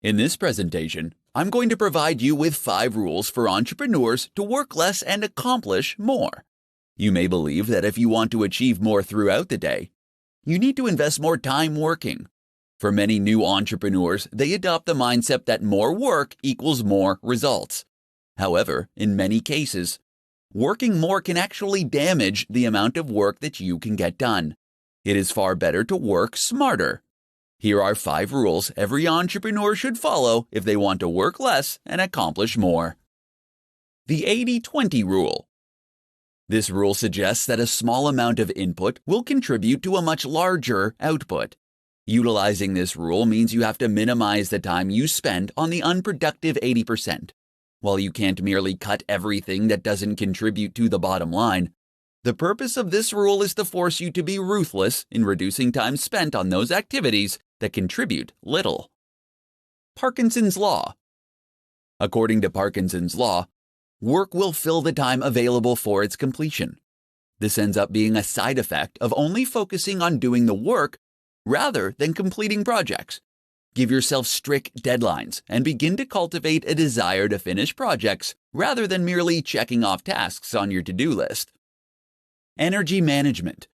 In this presentation, I'm going to provide you with 5 rules for entrepreneurs to work less and accomplish more. You may believe that if you want to achieve more throughout the day, you need to invest more time working. For many new entrepreneurs, they adopt the mindset that more work equals more results. However, in many cases, working more can actually damage the amount of work that you can get done. It is far better to work smarter. Here are 5 rules every entrepreneur should follow if they want to work less and accomplish more. The 80-20 rule. This rule suggests that a small amount of input will contribute to a much larger output. Utilizing this rule means you have to minimize the time you spend on the unproductive 80%. While you can't merely cut everything that doesn't contribute to the bottom line, the purpose of this rule is to force you to be ruthless in reducing time spent on those activities that contribute little. Parkinson's Law. According to Parkinson's Law, work will fill the time available for its completion. This ends up being a side effect of only focusing on doing the work rather than completing projects. Give yourself strict deadlines and begin to cultivate a desire to finish projects rather than merely checking off tasks on your to-do list. Energy management.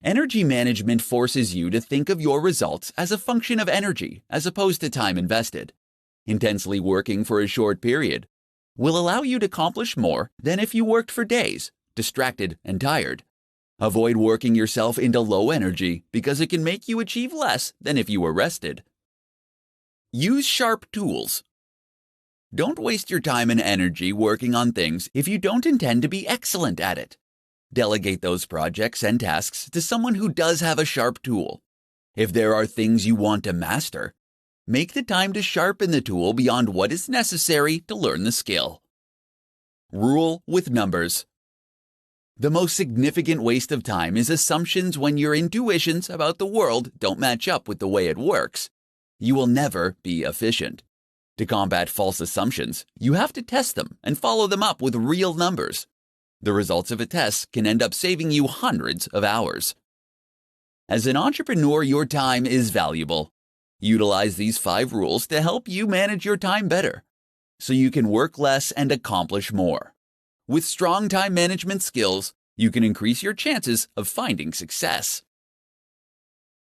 Energy management forces you to think of your results as a function of energy as opposed to time invested. Intensely working for a short period will allow you to accomplish more than if you worked for days, distracted and tired. Avoid working yourself into low energy because it can make you achieve less than if you were rested. Use sharp tools. Don't waste your time and energy working on things if you don't intend to be excellent at it. Delegate those projects and tasks to someone who does have a sharp tool. If there are things you want to master, make the time to sharpen the tool beyond what is necessary to learn the skill. Rule with numbers. The most significant waste of time is assumptions when your intuitions about the world don't match up with the way it works. You will never be efficient. To combat false assumptions, you have to test them and follow them up with real numbers. The results of a test can end up saving you hundreds of hours. As an entrepreneur, your time is valuable. Utilize these 5 rules to help you manage your time better, so you can work less and accomplish more. With strong time management skills, you can increase your chances of finding success.